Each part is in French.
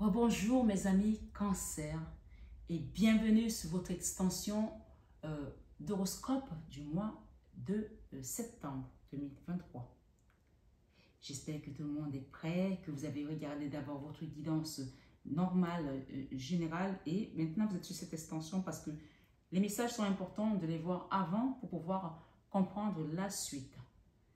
Rebonjour mes amis Cancer et bienvenue sur votre extension d'horoscope du mois de septembre 2023. J'espère que tout le monde est prêt, que vous avez regardé d'abord votre guidance normale, générale, et maintenant vous êtes sur cette extension parce que les messages sont importants de les voir avant pour pouvoir comprendre la suite.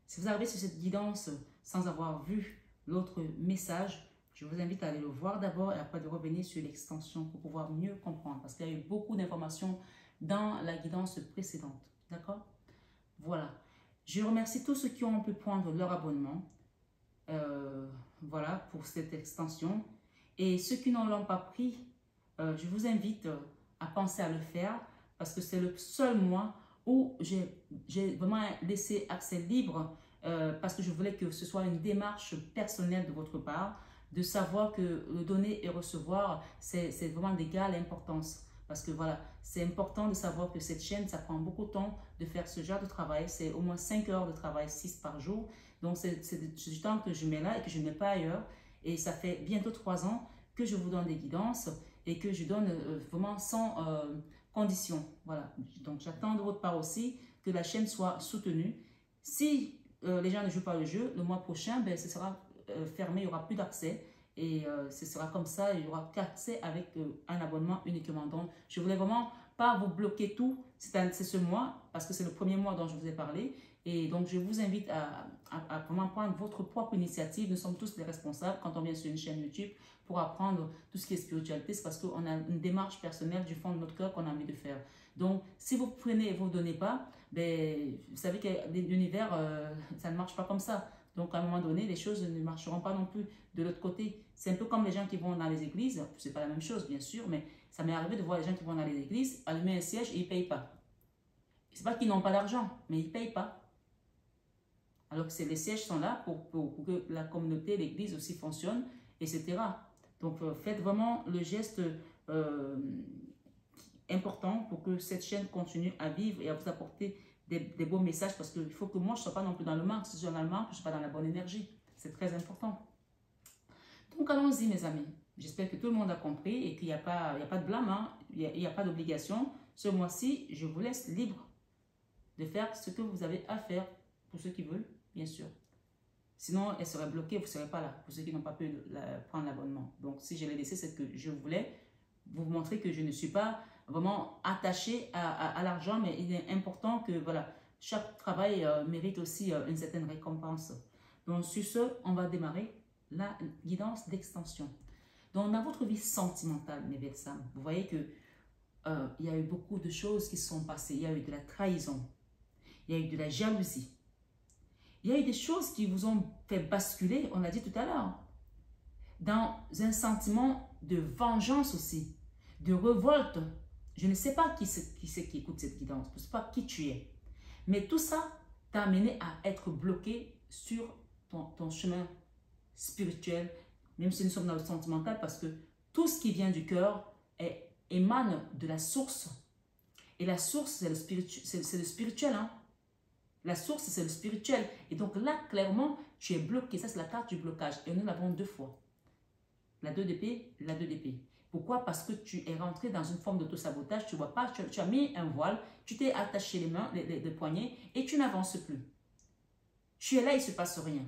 Si vous arrivez sur cette guidance sans avoir vu l'autre message, je vous invite à aller le voir d'abord et après de revenir sur l'extension pour pouvoir mieux comprendre parce qu'il y a eu beaucoup d'informations dans la guidance précédente. D'accord? Voilà. Je remercie tous ceux qui ont pu prendre leur abonnement. Voilà pour cette extension. Et ceux qui n'en l'ont pas pris, je vous invite à penser à le faire parce que c'est le seul mois où j'ai vraiment laissé accès libre parce que je voulais que ce soit une démarche personnelle de votre part, de savoir que le donner et recevoir, c'est vraiment d'égale importance. Parce que voilà, c'est important de savoir que cette chaîne, ça prend beaucoup de temps de faire ce genre de travail. C'est au moins 5 heures de travail, 6 par jour. Donc, c'est du temps que je mets là et que je ne mets pas ailleurs. Et ça fait bientôt 3 ans que je vous donne des guidances et que je donne vraiment sans condition. Voilà. Donc, j'attends de votre part aussi que la chaîne soit soutenue. Si les gens ne jouent pas le jeu, le mois prochain, ben, ce sera fermé, il n'y aura plus d'accès. Et ce sera comme ça, il n'y aura qu'accès avec un abonnement uniquement. Donc, je voulais vraiment pas vous bloquer tout, c'est ce mois, parce que c'est le premier mois dont je vous ai parlé. Et donc, je vous invite à vraiment prendre votre propre initiative. Nous sommes tous les responsables quand on vient sur une chaîne YouTube pour apprendre tout ce qui est spiritualité. C'est parce qu'on a une démarche personnelle du fond de notre cœur qu'on a envie de faire. Donc, si vous prenez et vous ne donnez pas, ben, vous savez que l'univers, ça ne marche pas comme ça. Donc, à un moment donné, les choses ne marcheront pas non plus de l'autre côté. C'est un peu comme les gens qui vont dans les églises. Ce n'est pas la même chose, bien sûr, mais ça m'est arrivé de voir les gens qui vont dans les églises allumer un siège et ils ne payent pas. Ce n'est pas qu'ils n'ont pas d'argent, mais ils ne payent pas. Alors que les sièges sont là pour que la communauté, l'église aussi fonctionne, etc. Donc, faites vraiment le geste important pour que cette chaîne continue à vivre et à vous apporter des beaux messages parce qu'il faut que moi, je ne sois pas non plus dans le manque. Si je suis dans le manque, je ne suis pas dans la bonne énergie. C'est très important. Donc, allons-y, mes amis. J'espère que tout le monde a compris et qu'il n'y a pas de blâme, hein. Il n'y a pas d'obligation. Ce mois-ci, je vous laisse libre de faire ce que vous avez à faire pour ceux qui veulent, bien sûr. Sinon, elle serait bloquée, vous ne serez pas là, pour ceux qui n'ont pas pu prendre l'abonnement. Donc, si je l'ai laissé, c'est que je voulais vous montrer que je ne suis pas vraiment attachée à l'argent, mais il est important que voilà, chaque travail mérite aussi une certaine récompense. Donc, sur ce, on va démarrer la guidance d'extension. Donc, dans votre vie sentimentale, mes Vexam, vous voyez que il y a eu beaucoup de choses qui se sont passées. Il y a eu de la trahison, il y a eu de la jalousie, il y a eu des choses qui vous ont fait basculer, on l'a dit tout à l'heure, dans un sentiment de vengeance aussi, de révolte. Je ne sais pas qui c'est qui écoute cette guidance, je ne sais pas qui tu es. Mais tout ça t'a amené à être bloqué sur ton chemin spirituel, même si nous sommes dans le sentimental, parce que tout ce qui vient du cœur émane de la source. Et la source, c'est le spirituel. Hein? La source, c'est le spirituel. Et donc là, clairement, tu es bloqué. Ça, c'est la carte du blocage. Et nous l'avons 2 fois. La 2 d'épée, la 2 d'épée. Pourquoi? Parce que tu es rentré dans une forme d'auto-sabotage. Tu ne vois pas, tu as mis un voile, tu t'es attaché les mains, les poignets et tu n'avances plus. Tu es là, il ne se passe rien.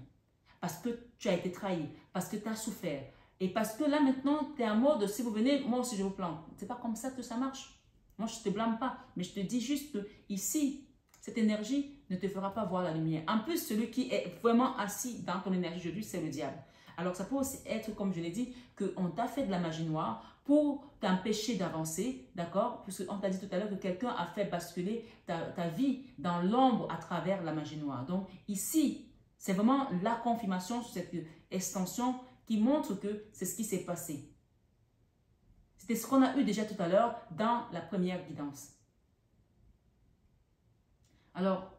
Parce que tu as été trahi, parce que tu as souffert. Et parce que là, maintenant, tu es en mode, si vous venez, moi aussi, je vous plante. Ce n'est pas comme ça que ça marche. Moi, je ne te blâme pas, mais je te dis juste que ici, cette énergie ne te fera pas voir la lumière. En plus, celui qui est vraiment assis dans ton énergie aujourd'hui, c'est le diable. Alors, ça peut aussi être, comme je l'ai dit, qu'on t'a fait de la magie noire pour t'empêcher d'avancer, d'accord? Puisqu'on t'a dit tout à l'heure que quelqu'un a fait basculer ta vie dans l'ombre à travers la magie noire. Donc, ici, c'est vraiment la confirmation sur cette extension qui montre que c'est ce qui s'est passé. C'était ce qu'on a eu déjà tout à l'heure dans la première guidance. Alors,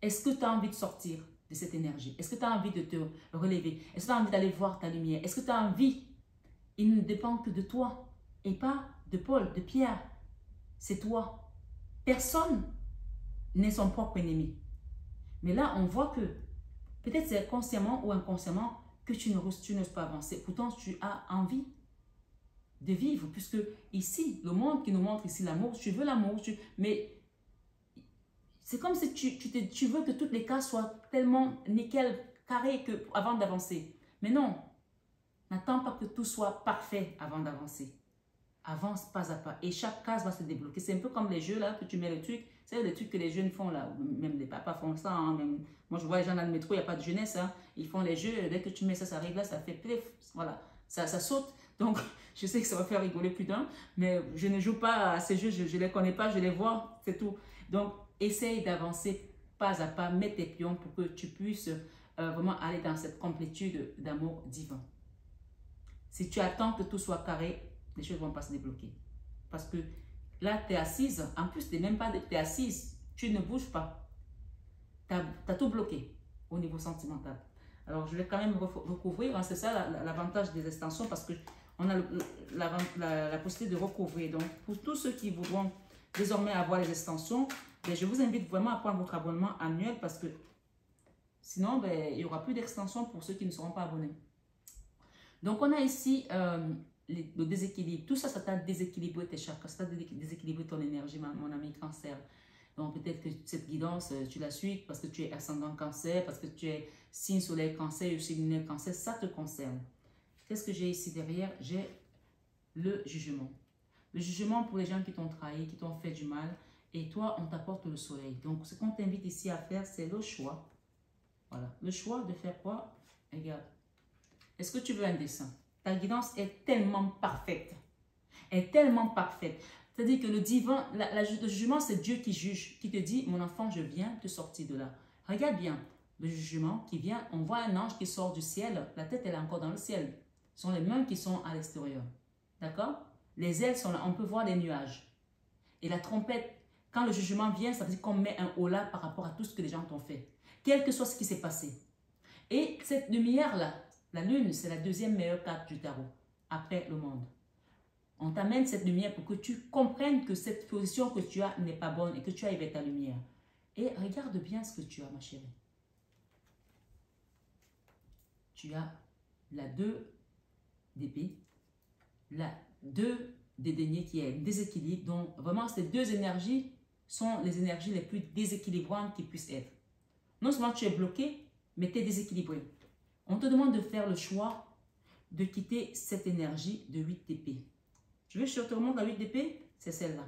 est-ce que tu as envie de sortir de cette énergie? Est-ce que tu as envie de te relever? Est-ce que tu as envie d'aller voir ta lumière? Est-ce que tu as envie? Il ne dépend que de toi et pas de Paul, de Pierre. C'est toi. Personne n'est son propre ennemi. Mais là, on voit que peut-être c'est consciemment ou inconsciemment que tu n'oses pas avancer. Pourtant, tu as envie. de vivre, puisque ici, le monde qui nous montre ici l'amour, tu veux l'amour, mais c'est comme si tu veux que toutes les cases soient tellement nickel, carré avant d'avancer. Mais non, n'attends pas que tout soit parfait avant d'avancer. Avance pas à pas et chaque case va se débloquer. C'est un peu comme les jeux là, que tu mets le truc. C'est les trucs que les jeunes font là, même les papas font ça. Hein, même, moi je vois les gens dans le métro, il n'y a pas de jeunesse. Hein, ils font les jeux, dès que tu mets ça, ça arrive là, ça fait plif, voilà, ça saute. Donc je sais que ça va faire rigoler plus d'un, mais je ne joue pas à ces jeux, je ne les connais pas, je les vois, c'est tout. Donc essaye d'avancer pas à pas, mets tes pions pour que tu puisses vraiment aller dans cette complétude d'amour divin. Si tu attends que tout soit carré, les choses ne vont pas se débloquer. Parce que là, tu es assise. En plus, tu n'es même pas tu es assise. Tu ne bouges pas. Tu as tout bloqué au niveau sentimental. Alors, je vais quand même recouvrir. Hein, c'est ça l'avantage des extensions parce qu'on a la possibilité de recouvrir. Donc, pour tous ceux qui voudront désormais avoir les extensions, ben, je vous invite vraiment à prendre votre abonnement annuel parce que sinon, ben, il n'y aura plus d'extensions pour ceux qui ne seront pas abonnés. Donc, on a ici le déséquilibre. Tout ça, ça t'a déséquilibré tes chakras, ça t'a déséquilibré ton énergie, mon ami cancer. Donc, peut-être que cette guidance, tu la suis parce que tu es ascendant cancer, parce que tu es signe soleil cancer ou signe lunaire cancer, ça te concerne. Qu'est-ce que j'ai ici derrière? J'ai le jugement. Le jugement pour les gens qui t'ont trahi, qui t'ont fait du mal. Et toi, on t'apporte le soleil. Donc, ce qu'on t'invite ici à faire, c'est le choix. Voilà. Le choix de faire quoi? Regarde. Est-ce que tu veux un dessin? Ta guidance est tellement parfaite. Est tellement parfaite. C'est-à-dire que le divin, le jugement, c'est Dieu qui juge, qui te dit, mon enfant, je viens te sortir de là. Regarde bien, le jugement qui vient, on voit un ange qui sort du ciel, la tête, elle est encore dans le ciel. Ce sont les mains qui sont à l'extérieur. D'accord? Les ailes sont là, on peut voir les nuages. Et la trompette, quand le jugement vient, ça veut dire qu'on met un holà par rapport à tout ce que les gens t'ont fait. Quel que soit ce qui s'est passé. Et cette lumière-là, la lune, c'est la deuxième meilleure carte du tarot, après le monde. On t'amène cette lumière pour que tu comprennes que cette position que tu as n'est pas bonne et que tu ailles vers ta lumière. Et regarde bien ce que tu as, ma chérie. Tu as la 2 d'épée, la 2 des deniers qui est un déséquilibre. Donc, vraiment, ces deux énergies sont les énergies les plus déséquilibrantes qui puissent être. Non seulement tu es bloqué, mais tu es déséquilibré. On te demande de faire le choix de quitter cette énergie de 8 d'épée. Tu veux que je te remonte la 8 d'épée? C'est celle-là.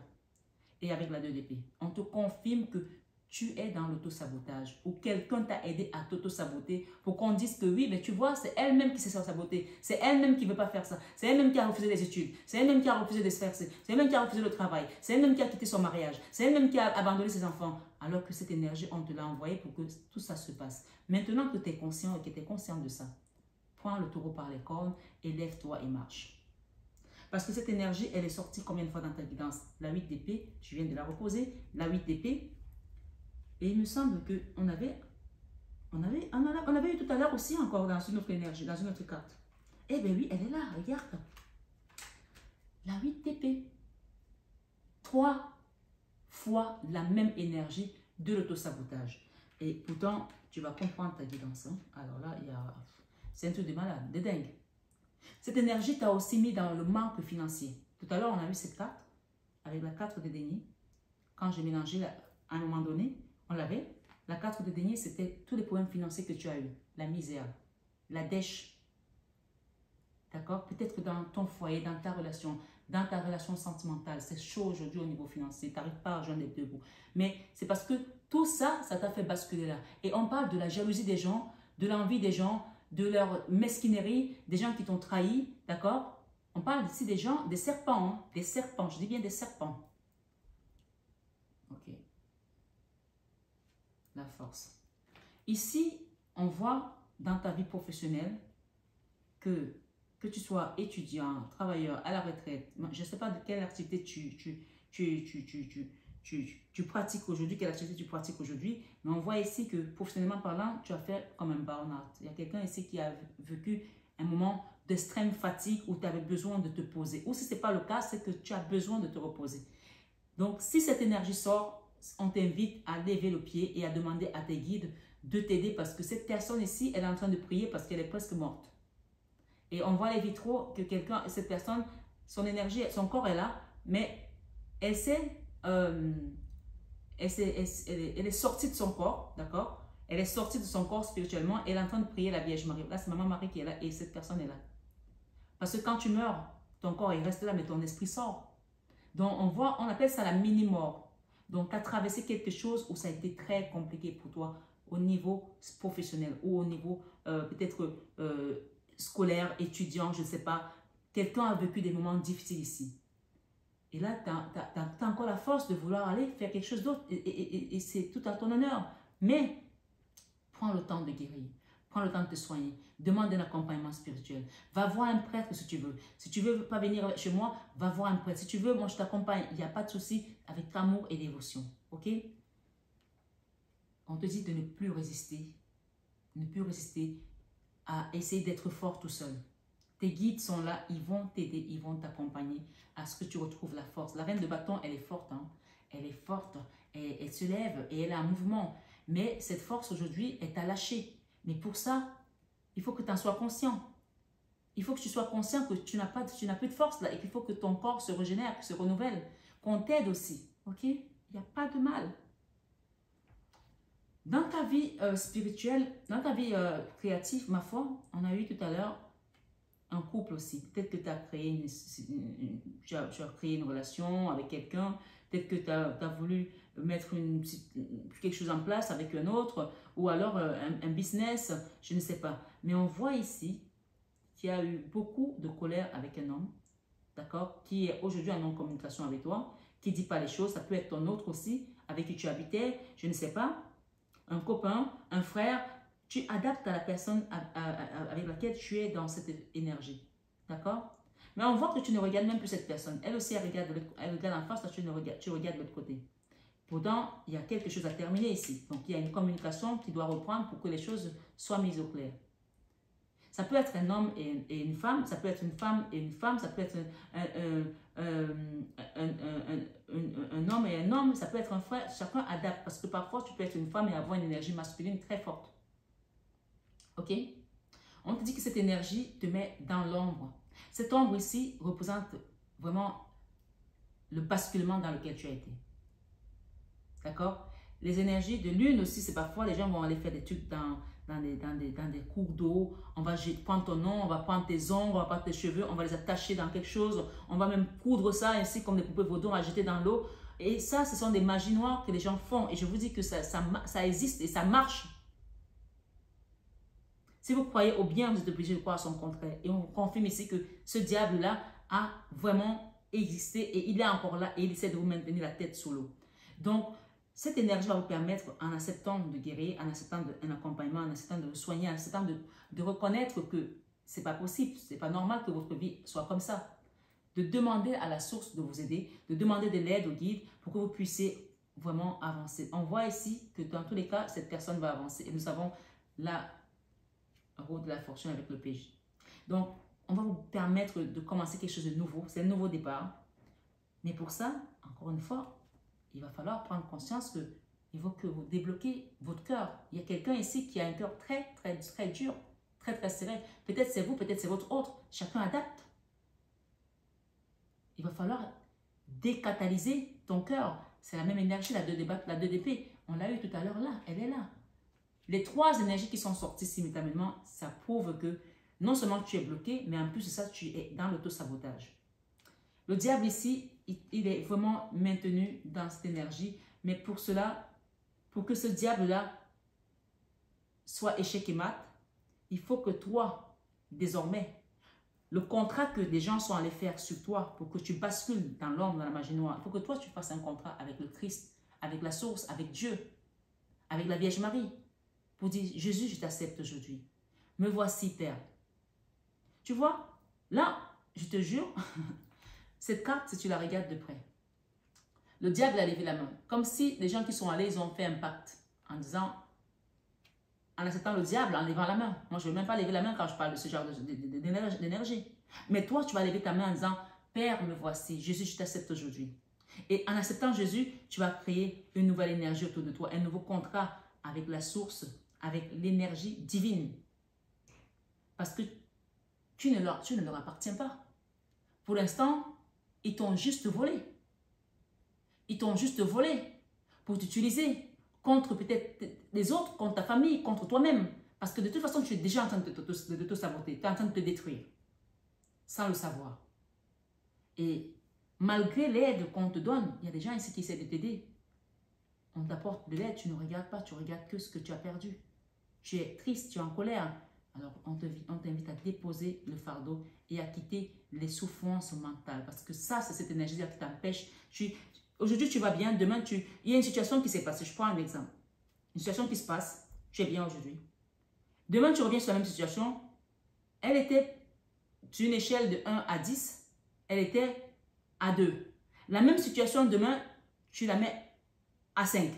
Et avec la 2 d'épée, on te confirme que tu es dans l'auto-sabotage ou quelqu'un t'a aidé à t'auto-saboter pour qu'on dise que oui, mais tu vois, c'est elle-même qui s'est sabotée. C'est elle-même qui ne veut pas faire ça. C'est elle-même qui a refusé les études. C'est elle-même qui a refusé de se faire. C'est elle-même qui a refusé le travail. C'est elle-même qui a quitté son mariage. C'est elle-même qui a abandonné ses enfants. Alors que cette énergie, on te l'a envoyée pour que tout ça se passe. Maintenant que tu es conscient et que tu es conscient de ça, prends le taureau par les cornes et lève-toi et marche. Parce que cette énergie, elle est sortie combien de fois dans ta guidance? La 8 d'épée, je viens de la reposer. La 8 d'épée. Et il me semble qu'on avait eu tout à l'heure aussi encore dans une autre énergie, dans une autre carte. Eh bien oui, elle est là, regarde. La 8 d'épée. 3 fois la même énergie de l'autosabotage. Et pourtant, tu vas comprendre ta guidance. Hein? Alors là, c'est un truc de malade, de dingue. Cette énergie t'a aussi mis dans le manque financier. Tout à l'heure, on a eu cette carte avec la 4 de denier. Quand j'ai mélangé, à un moment donné, on l'avait. La 4 de denier, c'était tous les problèmes financiers que tu as eu. La misère, la dèche. D'accord? Peut-être dans ton foyer, dans ta relation sentimentale. C'est chaud aujourd'hui au niveau financier. Tu n'arrives pas à rejoindre les deux bouts. Mais c'est parce que tout ça, ça t'a fait basculer là. Et on parle de la jalousie des gens, de l'envie des gens, de leur mesquinerie, des gens qui t'ont trahi. D'accord? On parle ici des gens, des serpents. Hein? Des serpents, je dis bien des serpents. Ok. La force. Ici, on voit dans ta vie professionnelle que tu sois étudiant, travailleur, à la retraite, je ne sais pas de quelle activité tu pratiques aujourd'hui, quelle activité tu pratiques aujourd'hui, mais on voit ici que professionnellement parlant, tu as fait comme un burn-out. Il y a quelqu'un ici qui a vécu un moment d'extrême fatigue où tu avais besoin de te poser. Ou si ce n'est pas le cas, c'est que tu as besoin de te reposer. Donc, si cette énergie sort, on t'invite à lever le pied et à demander à tes guides de t'aider parce que cette personne ici, elle est en train de prier parce qu'elle est presque morte. Et on voit les vitraux que cette personne Son énergie, son corps est là, mais elle elle est sortie de son corps, d'accord? Elle est sortie de son corps spirituellement et elle est en train de prier la Vierge Marie. Là, c'est Maman Marie qui est là et cette personne est là. Parce que quand tu meurs, ton corps il reste là, mais ton esprit sort. Donc, on appelle ça la mini-mort. Donc, tu as traversé quelque chose où ça a été très compliqué pour toi au niveau professionnel ou au niveau peut-être scolaire, étudiant, je ne sais pas. Quelqu'un a vécu des moments difficiles ici. Et là, tu as encore la force de vouloir aller faire quelque chose d'autre. Et c'est tout à ton honneur. Mais, prends le temps de guérir. Prends le temps de te soigner. Demande un accompagnement spirituel. Va voir un prêtre si tu veux. Si tu ne veux pas venir chez moi, va voir un prêtre. Si tu veux, moi je t'accompagne. Il n'y a pas de souci, avec amour et dévotion. Ok? On te dit de ne plus résister. Ne plus résister à essayer d'être fort tout seul. Tes guides sont là, ils vont t'aider, ils vont t'accompagner à ce que tu retrouves la force. La reine de bâton, elle est forte. Hein? Elle est forte. Elle se lève et elle a un mouvement. Mais cette force aujourd'hui est à lâcher. Mais pour ça, il faut que tu en sois conscient. Il faut que tu sois conscient que tu n'as plus de force là et qu'il faut que ton corps se régénère, se renouvelle, qu'on t'aide aussi. Ok? Il n'y a pas de mal. Dans ta vie spirituelle, dans ta vie créative, ma foi, on a eu tout à l'heure un couple aussi. Peut-être que tu as créé tu as créé une relation avec quelqu'un. Peut-être que tu as voulu mettre quelque chose en place avec un autre. Ou alors un business, je ne sais pas. Mais on voit ici qu'il y a eu beaucoup de colère avec un homme. D'accord? Qui est aujourd'hui en non-communication avec toi. Qui ne dit pas les choses. Ça peut être ton autre aussi, avec qui tu habitais. Je ne sais pas. Un copain, un frère. Tu adaptes à la personne avec laquelle tu es dans cette énergie. D'accord? Mais on voit que tu ne regardes même plus cette personne. Elle aussi, elle regarde en face, toi, tu regardes de l'autre côté. Pourtant, il y a quelque chose à terminer ici. Donc, il y a une communication qui doit reprendre pour que les choses soient mises au clair. Ça peut être un homme et une femme, ça peut être une femme et une femme, ça peut être un homme et un homme, ça peut être un frère. Chacun adapte parce que parfois, tu peux être une femme et avoir une énergie masculine très forte. Ok? On te dit que cette énergie te met dans l'ombre. Cette ombre ici représente vraiment le basculement dans lequel tu as été. D'accord? Les énergies de lune aussi, c'est parfois les gens vont aller faire des trucs dans des cours d'eau. On va prendre ton nom, on va prendre tes ongles, on va prendre tes cheveux, on va les attacher dans quelque chose. On va même coudre ça ainsi comme des poupées vaudou, on va jeter dans l'eau. Et ça, ce sont des magies noires que les gens font. Et je vous dis que ça existe et ça marche. Si vous croyez au bien, vous êtes obligé de croire à son contraire. Et on confirme ici que ce diable-là a vraiment existé et il est encore là et il essaie de vous maintenir la tête sous l'eau. Donc, cette énergie va vous permettre, en acceptant de guérir, en acceptant un accompagnement, en acceptant de vous soigner, en acceptant de reconnaître que ce n'est pas possible, ce n'est pas normal que votre vie soit comme ça. De demander à la source de vous aider, de demander de l'aide au guide pour que vous puissiez vraiment avancer. On voit ici que dans tous les cas, cette personne va avancer et nous avons la roue de la fortune avec le PJ. Donc, on va vous permettre de commencer quelque chose de nouveau. C'est un nouveau départ. Mais pour ça, encore une fois, il va falloir prendre conscience qu'il faut que vous débloquez votre cœur. Il y a quelqu'un ici qui a un cœur très, très, très dur, très, très serré. Peut-être c'est vous, peut-être c'est votre autre. Chacun adapte. Il va falloir décatalyser ton cœur. C'est la même énergie, la 2 d'épée. On l'a eu tout à l'heure là, elle est là. Les 3 énergies qui sont sorties simultanément, ça prouve que non seulement tu es bloqué, mais en plus de ça, tu es dans l'auto-sabotage. Le diable ici, il est vraiment maintenu dans cette énergie. Mais pour cela, pour que ce diable-là soit échec et mat, il faut que toi, désormais, le contrat que des gens sont allés faire sur toi pour que tu bascules dans l'ombre, dans la magie noire, il faut que toi, tu fasses un contrat avec le Christ, avec la source, avec Dieu, avec la Vierge Marie, pour dire, Jésus, je t'accepte aujourd'hui. Me voici, Père. Tu vois, là, je te jure, cette carte, si tu la regardes de près, le diable a levé la main. Comme si les gens qui sont allés, ils ont fait un pacte en disant, en acceptant le diable, en levant la main. Moi, je ne vais même pas lever la main quand je parle de ce genre d'énergie. Mais toi, tu vas lever ta main en disant, Père, me voici, Jésus, je t'accepte aujourd'hui. Et en acceptant Jésus, tu vas créer une nouvelle énergie autour de toi, un nouveau contrat avec la source, avec l'énergie divine. Parce que tu ne leur appartiens pas. Pour l'instant, ils t'ont juste volé. Ils t'ont juste volé pour t'utiliser contre peut-être les autres, contre ta famille, contre toi-même. Parce que de toute façon, tu es déjà en train de te saboter. Tu es en train de te détruire. Sans le savoir. Et malgré l'aide qu'on te donne, il y a des gens ici qui essaient de t'aider. On t'apporte de l'aide, tu ne regardes pas, tu regardes que ce que tu as perdu. Tu es triste, tu es en colère. Alors, on t'invite à déposer le fardeau et à quitter les souffrances mentales. Parce que ça, c'est cette énergie qui t'empêche. Aujourd'hui, tu vas bien. Demain, il y a une situation qui s'est passée. Je prends un exemple. Une situation qui se passe. Tu es bien aujourd'hui. Demain, tu reviens sur la même situation. Elle était sur une échelle de 1 à 10. Elle était à 2. La même situation, demain, tu la mets à 5.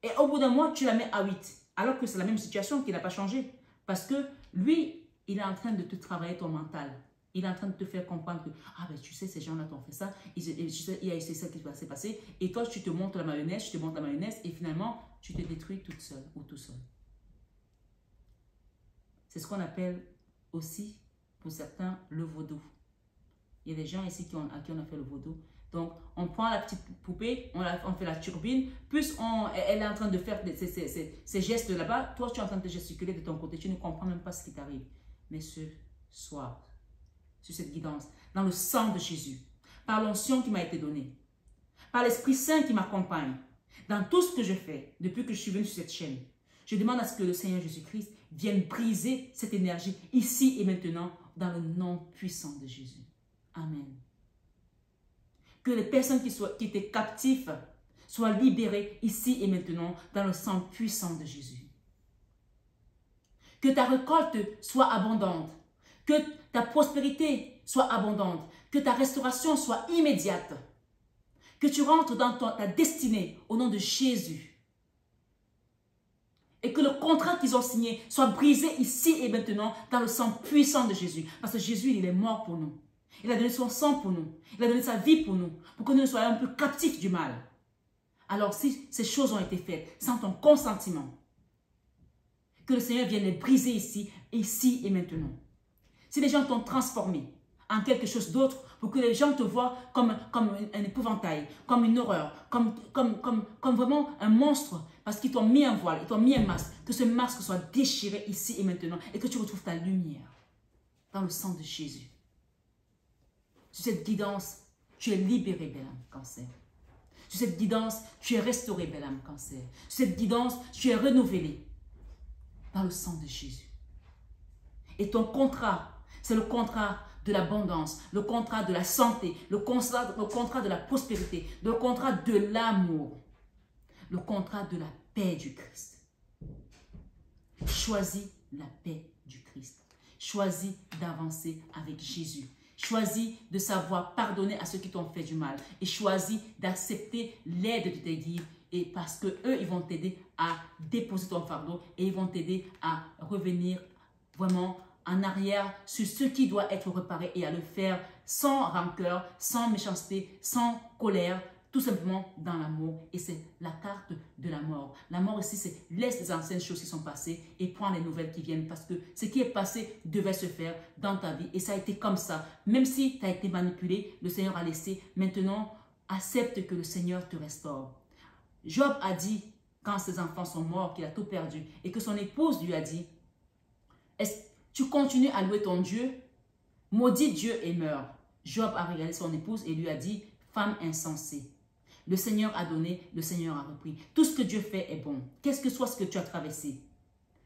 Et au bout d'un mois, tu la mets à 8. Alors que c'est la même situation qui n'a pas changé. Parce que lui, il est en train de te travailler ton mental. Il est en train de te faire comprendre que, ah ben tu sais, ces gens-là t'ont fait ça, il y a ça qui s'est passé. Et toi, tu te montres la mayonnaise, et finalement, tu te détruis toute seule ou tout seul. C'est ce qu'on appelle aussi, pour certains, le vaudou. Il y a des gens ici à qui on a fait le vaudou. Donc, on prend la petite poupée, on fait la turbine, plus elle est en train de faire ces gestes là-bas, toi tu es en train de gesticuler de ton côté, tu ne comprends même pas ce qui t'arrive. Mais ce soir, sur cette guidance, dans le sang de Jésus, par l'onction qui m'a été donnée, par l'Esprit Saint qui m'accompagne, dans tout ce que je fais, depuis que je suis venue sur cette chaîne, je demande à ce que le Seigneur Jésus-Christ vienne briser cette énergie ici et maintenant, dans le nom puissant de Jésus. Amen. Que les personnes qui étaient captives soient libérées ici et maintenant dans le sang puissant de Jésus. Que ta récolte soit abondante. Que ta prospérité soit abondante. Que ta restauration soit immédiate. Que tu rentres dans ta destinée au nom de Jésus. Et que le contrat qu'ils ont signé soit brisé ici et maintenant dans le sang puissant de Jésus. Parce que Jésus, il est mort pour nous. Il a donné son sang pour nous. Il a donné sa vie pour nous. Pour que nous ne soyons un peu captifs du mal. Alors si ces choses ont été faites sans ton consentement, que le Seigneur vienne les briser ici et maintenant. Si les gens t'ont transformé en quelque chose d'autre, pour que les gens te voient comme un épouvantail, comme une horreur, comme vraiment un monstre, parce qu'ils t'ont mis un voile, ils t'ont mis un masque, que ce masque soit déchiré ici et maintenant et que tu retrouves ta lumière dans le sang de Jésus. Sur cette guidance, tu es libéré, belle âme, cancer. Sur cette guidance, tu es restauré, belle âme, cancer. Sur cette guidance, tu es renouvelé dans le sang de Jésus. Et ton contrat, c'est le contrat de l'abondance, le contrat de la santé, le contrat de la prospérité, le contrat de l'amour, le contrat de la paix du Christ. Choisis la paix du Christ. Choisis d'avancer avec Jésus. Choisis de savoir pardonner à ceux qui t'ont fait du mal. Et choisis d'accepter l'aide de tes guides. Et parce que eux, ils vont t'aider à déposer ton fardeau. Et ils vont t'aider à revenir vraiment en arrière sur ce qui doit être réparé. Et à le faire sans rancœur, sans méchanceté, sans colère. Tout simplement dans l'amour. Et c'est la carte de la mort. La mort ici, c'est laisse les anciennes choses qui sont passées et prends les nouvelles qui viennent. Parce que ce qui est passé devait se faire dans ta vie. Et ça a été comme ça. Même si tu as été manipulé, le Seigneur a laissé. Maintenant, accepte que le Seigneur te restaure. Job a dit, quand ses enfants sont morts, qu'il a tout perdu. Et que son épouse lui a dit, tu continues à louer ton Dieu? Maudit Dieu et meurs. Job a regardé son épouse et lui a dit, femme insensée. Le Seigneur a donné, le Seigneur a repris. Tout ce que Dieu fait est bon. Qu'est-ce que soit ce que tu as traversé,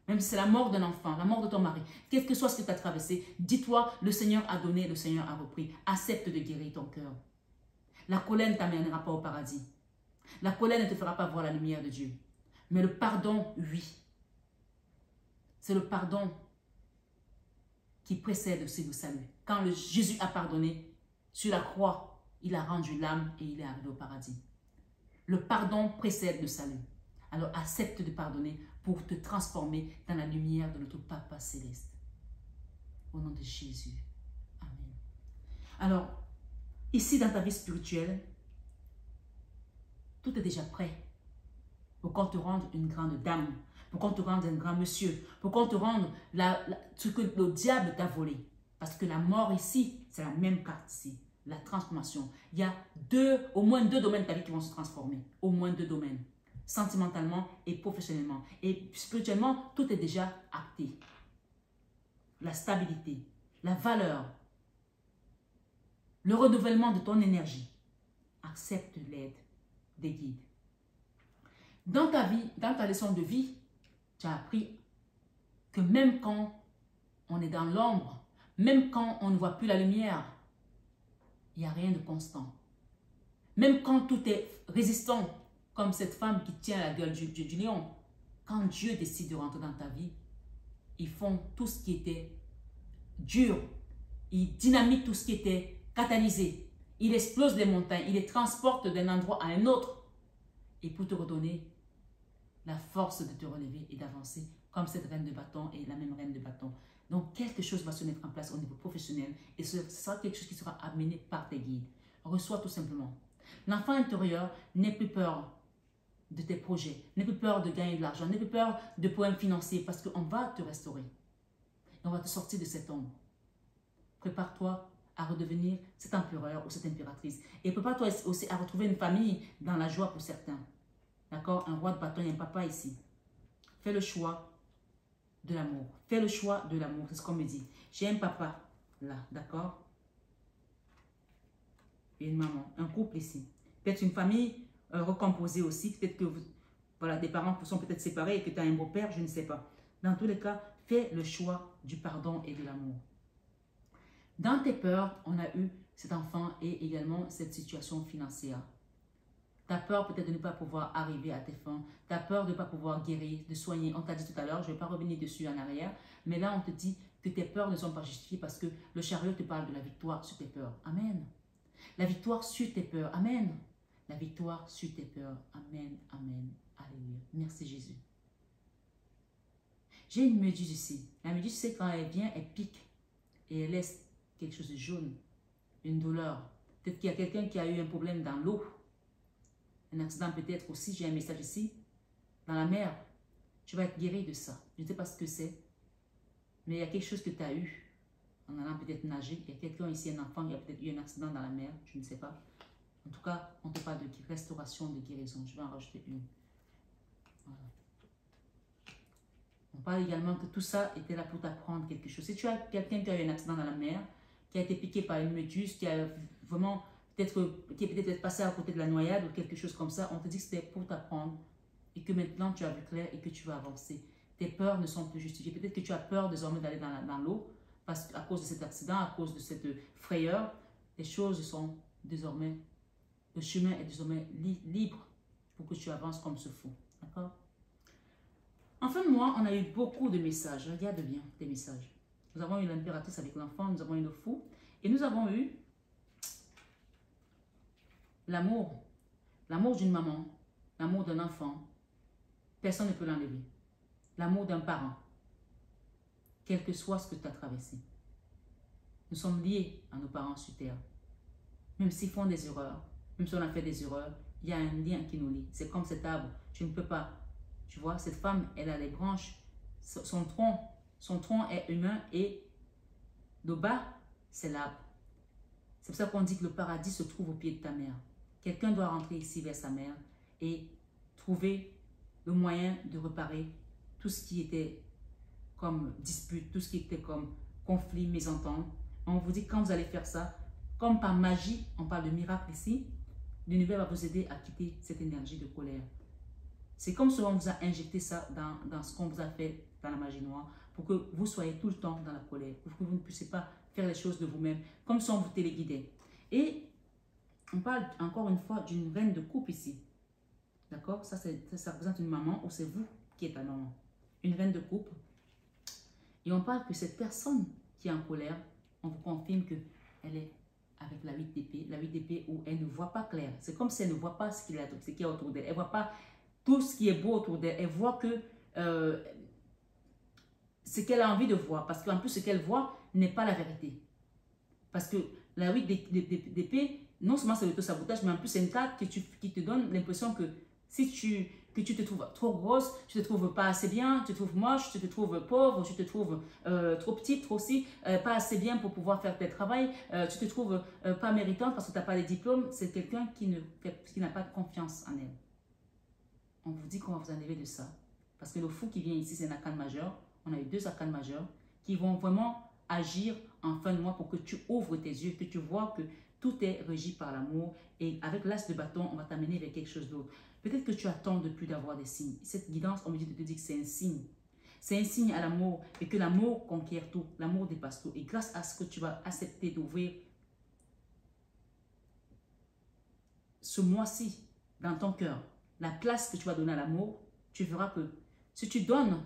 même si c'est la mort d'un enfant, la mort de ton mari, qu'est-ce que soit ce que tu as traversé, dis-toi, le Seigneur a donné, le Seigneur a repris. Accepte de guérir ton cœur. La colère ne t'amènera pas au paradis. La colère ne te fera pas voir la lumière de Dieu. Mais le pardon, oui. C'est le pardon qui précède aussi le salut. Quand Jésus a pardonné sur la croix, il a rendu l'âme et il est arrivé au paradis. Le pardon précède le salut. Alors accepte de pardonner pour te transformer dans la lumière de notre Papa céleste. Au nom de Jésus. Amen. Alors, ici dans ta vie spirituelle, tout est déjà prêt pour qu'on te rende une grande dame, pour qu'on te rende un grand monsieur, pour qu'on te rende ce que le diable t'a volé. Parce que la mort ici, c'est la même carte ici. La transformation. Il y a au moins deux domaines de ta vie qui vont se transformer. Au moins deux domaines. Sentimentalement et professionnellement. Et spirituellement, tout est déjà acté. La stabilité, la valeur, le renouvellement de ton énergie. Accepte l'aide des guides. Dans ta vie, dans ta leçon de vie, tu as appris que même quand on est dans l'ombre, même quand on ne voit plus la lumière, il n'y a rien de constant. Même quand tout est résistant, comme cette femme qui tient la gueule du lion, quand Dieu décide de rentrer dans ta vie, ils font tout ce qui était dur. Ils dynamitent tout ce qui était catalysé. Ils explosent les montagnes. Ils les transportent d'un endroit à un autre. Et pour te redonner la force de te relever et d'avancer, comme cette reine de bâton et la même reine de bâton. Donc, quelque chose va se mettre en place au niveau professionnel et ce sera quelque chose qui sera amené par tes guides. Reçois tout simplement. L'enfant intérieur n'ait plus peur de tes projets, n'ait plus peur de gagner de l'argent, n'ait plus peur de problèmes financiers parce qu'on va te restaurer. Et on va te sortir de cette ombre. Prépare-toi à redevenir cet empereur ou cette impératrice. Et prépare-toi aussi à retrouver une famille dans la joie pour certains. D'accord? Un roi de bâton, il y a un papa ici. Fais le choix de l'amour. Fais le choix de l'amour, c'est ce qu'on me dit. J'ai un papa là, d'accord? Et une maman, un couple ici. Peut-être une famille recomposée aussi. Peut-être que voilà, des parents sont peut-être séparés et que tu as un beau-père, je ne sais pas. Dans tous les cas, fais le choix du pardon et de l'amour. Dans tes peurs, on a eu cet enfant et également cette situation financière. Tu as peur peut-être de ne pas pouvoir arriver à tes fins. Tu as peur de ne pas pouvoir guérir, de soigner. On t'a dit tout à l'heure, je ne vais pas revenir dessus en arrière, mais là on te dit que tes peurs ne sont pas justifiées parce que le chariot te parle de la victoire sur tes peurs. Amen. La victoire sur tes peurs. Amen. La victoire sur tes peurs. Amen. Amen. Alléluia. Merci Jésus. J'ai une méduse ici. La méduse, c'est quand elle vient, elle pique et elle laisse quelque chose de jaune, une douleur. Peut-être qu'il y a quelqu'un qui a eu un problème dans l'eau. Un accident peut-être aussi, j'ai un message ici. Dans la mer, tu vas être guéri de ça. Je ne sais pas ce que c'est, mais il y a quelque chose que tu as eu en allant peut-être nager. Il y a quelqu'un ici, un enfant, il y a peut-être eu un accident dans la mer, je ne sais pas. En tout cas, on te parle de restauration, de guérison. Je vais en rajouter une. Voilà. On parle également que tout ça était là pour t'apprendre quelque chose. Si tu as quelqu'un qui a eu un accident dans la mer, qui a été piqué par une méduse, qui a vraiment qui est peut-être passé à côté de la noyade ou quelque chose comme ça, on te dit que c'était pour t'apprendre et que maintenant tu as vu clair et que tu vas avancer. Tes peurs ne sont plus justifiées. Peut-être que tu as peur désormais d'aller dans l'eau à cause de cet accident, à cause de cette frayeur. Les choses sont désormais, le chemin est désormais libre pour que tu avances comme ce faut. D'accord? En fin de mois, on a eu beaucoup de messages. Regarde bien tes messages. Nous avons eu l'impératrice avec l'enfant, nous avons eu le fou et nous avons eu l'amour. L'amour d'une maman, l'amour d'un enfant. Personne ne peut l'enlever. L'amour d'un parent. Quel que soit ce que tu as traversé. Nous sommes liés à nos parents sur terre. Même s'ils font des erreurs, même si on a fait des erreurs, il y a un lien qui nous lie. C'est comme cet arbre. Tu ne peux pas. Tu vois, cette femme, elle a les branches. Son tronc est humain et le bas, c'est l'arbre. C'est pour ça qu'on dit que le paradis se trouve au pied de ta mère. Quelqu'un doit rentrer ici vers sa mère et trouver le moyen de réparer tout ce qui était comme dispute, tout ce qui était comme conflit, mésentente. On vous dit que quand vous allez faire ça, comme par magie, on parle de miracle ici, l'univers va vous aider à quitter cette énergie de colère. C'est comme si on vous a injecté ça dans ce qu'on vous a fait dans la magie noire pour que vous soyez tout le temps dans la colère, pour que vous ne puissiez pas faire les choses de vous-même, comme si on vous téléguidait. Et on parle encore une fois d'une reine de coupe ici. D'accord? Ça représente une maman ou c'est vous qui êtes la maman. Une reine de coupe. Et on parle que cette personne qui est en colère, on vous confirme qu'elle est avec la 8 d'épée. La 8 d'épée où elle ne voit pas clair. C'est comme si elle ne voit pas ce qu'il y a autour d'elle. Elle ne voit pas tout ce qui est beau autour d'elle. Elle voit que ce qu'elle a envie de voir. Parce qu'en plus, ce qu'elle voit n'est pas la vérité. Parce que la 8 d'épée, non seulement c'est l'auto-sabotage, mais en plus c'est une carte qui te donne l'impression que si tu que tu te trouves trop grosse, tu te trouves pas assez bien, tu te trouves moche, tu te trouves pauvre, tu te trouves trop petite, trop si, pas assez bien pour pouvoir faire tes travail, tu te trouves pas méritante parce que tu n'as pas les diplômes, c'est quelqu'un qui n'a pas de confiance en elle. On vous dit qu'on va vous enlever de ça. Parce que le fou qui vient ici, c'est un arcane majeur. On a eu 2 arcanes majeurs qui vont vraiment agir en fin de mois pour que tu ouvres tes yeux, que tu vois que tout est régi par l'amour. Et avec l'as de bâton, on va t'amener vers quelque chose d'autre. Peut-être que tu attends depuis d'avoir des signes. Cette guidance, on me dit de te dire que c'est un signe. C'est un signe à l'amour et que l'amour conquiert tout. L'amour dépasse tout. Et grâce à ce que tu vas accepter d'ouvrir ce mois-ci dans ton cœur, la place que tu vas donner à l'amour, tu verras que si tu donnes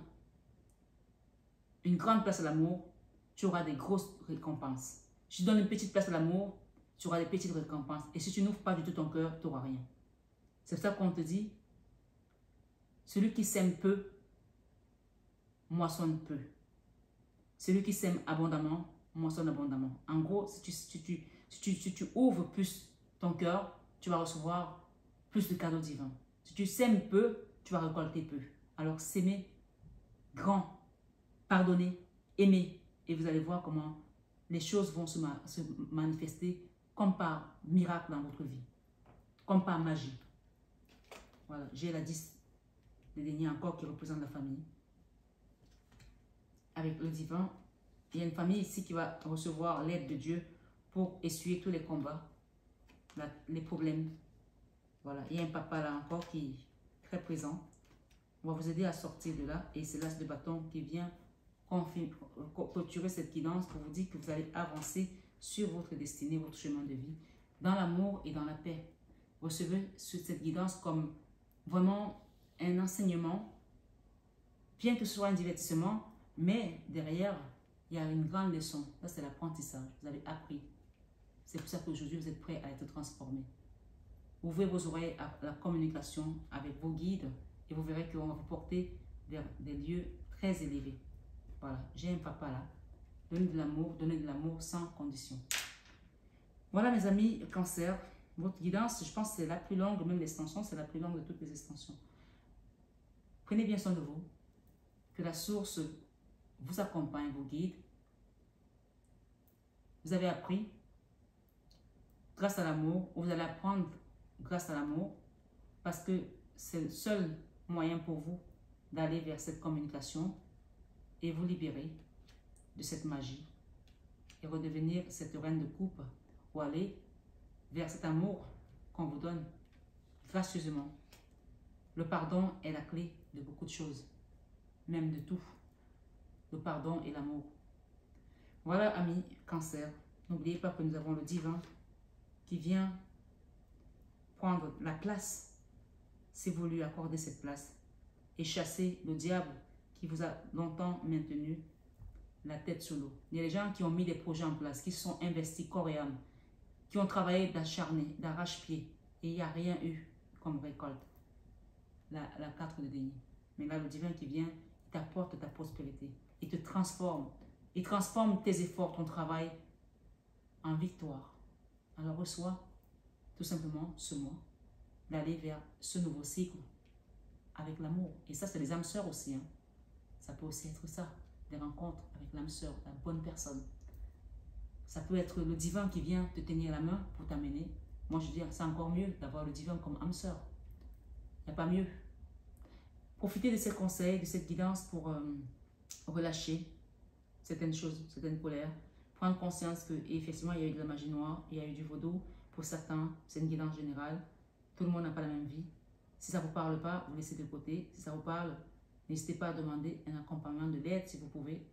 une grande place à l'amour, tu auras des grosses récompenses. Si tu donnes une petite place à l'amour, tu auras des petites récompenses. Et si tu n'ouvres pas du tout ton cœur, tu n'auras rien. C'est pour ça qu'on te dit, celui qui sème peu, moissonne peu. Celui qui sème abondamment, moissonne abondamment. En gros, si tu ouvres plus ton cœur, tu vas recevoir plus de cadeaux divins. Si tu sèmes peu, tu vas récolter peu. Alors, s'aimer grand, pardonner, aimer. Et vous allez voir comment les choses vont se manifester comme par miracle dans votre vie. Comme par magie. Voilà, j'ai la 10 de deniers encore qui représente la famille. Avec le divin, il y a une famille ici qui va recevoir l'aide de Dieu pour essuyer tous les combats, les problèmes. Voilà, il y a un papa là encore qui est très présent. On va vous aider à sortir de là. Et c'est l'as de bâton qui vient clôturer cette guidance pour vous dire que vous allez avancer sur votre destinée, votre chemin de vie, dans l'amour et dans la paix. Recevez cette guidance comme vraiment un enseignement, bien que ce soit un divertissement, mais derrière, il y a une grande leçon. Ça, c'est l'apprentissage. Vous avez appris. C'est pour ça qu'aujourd'hui, vous êtes prêts à être transformés. Ouvrez vos oreilles à la communication avec vos guides et vous verrez qu'on va vous porter vers des lieux très élevés. Voilà, j'ai un papa là. Donnez de l'amour sans condition. Voilà mes amis, cancer. Votre guidance, je pense que c'est la plus longue, même l'extension, c'est la plus longue de toutes les extensions. Prenez bien soin de vous. Que la source vous accompagne, vous guide. Vous avez appris grâce à l'amour, ou vous allez apprendre grâce à l'amour, parce que c'est le seul moyen pour vous d'aller vers cette communication et vous libérer de cette magie et redevenir cette reine de coupe ou aller vers cet amour qu'on vous donne gracieusement. Le pardon est la clé de beaucoup de choses, même de tout. Le pardon et l'amour. Voilà, amis cancer, n'oubliez pas que nous avons le divin qui vient prendre la place, si vous lui accordez cette place, et chasser le diable qui vous a longtemps maintenu la tête sous l'eau. Il y a des gens qui ont mis des projets en place, qui se sont investis corps et âme, qui ont travaillé d'acharné, d'arrache-pied, et il n'y a rien eu comme récolte. La 4 de denier. Mais là, le divin qui vient, il t'apporte ta prospérité, il te transforme, il transforme tes efforts, ton travail en victoire. Alors reçois tout simplement ce mois d'aller vers ce nouveau cycle avec l'amour. Et ça, c'est les âmes sœurs aussi. Hein. Ça peut aussi être ça, des rencontres avec l'âme sœur, la bonne personne. Ça peut être le divin qui vient te tenir la main pour t'amener. Moi, je dis, c'est encore mieux d'avoir le divin comme âme sœur. Il n'y a pas mieux. Profitez de ces conseils, de cette guidance pour relâcher certaines choses, certaines colères. Prendre conscience qu'effectivement, il y a eu de la magie noire, il y a eu du vaudou. Pour certains, c'est une guidance générale. Tout le monde n'a pas la même vie. Si ça ne vous parle pas, vous laissez de côté. Si ça vous parle, n'hésitez pas à demander un accompagnement, de l'aide si vous pouvez.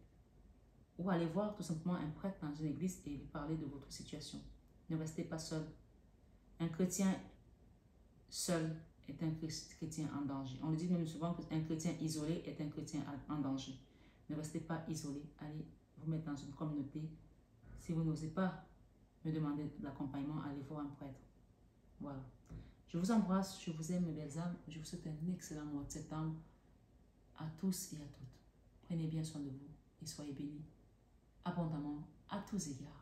Ou aller voir tout simplement un prêtre dans une église et lui parler de votre situation. Ne restez pas seul. Un chrétien seul est un chrétien en danger. On le dit même souvent qu'un chrétien isolé est un chrétien en danger. Ne restez pas isolé. Allez vous mettre dans une communauté. Si vous n'osez pas me demander de l'accompagnement, allez voir un prêtre. Voilà. Je vous embrasse, je vous aime mes belles âmes. Je vous souhaite un excellent mois de septembre à tous et à toutes. Prenez bien soin de vous et soyez bénis abondamment à tous égards.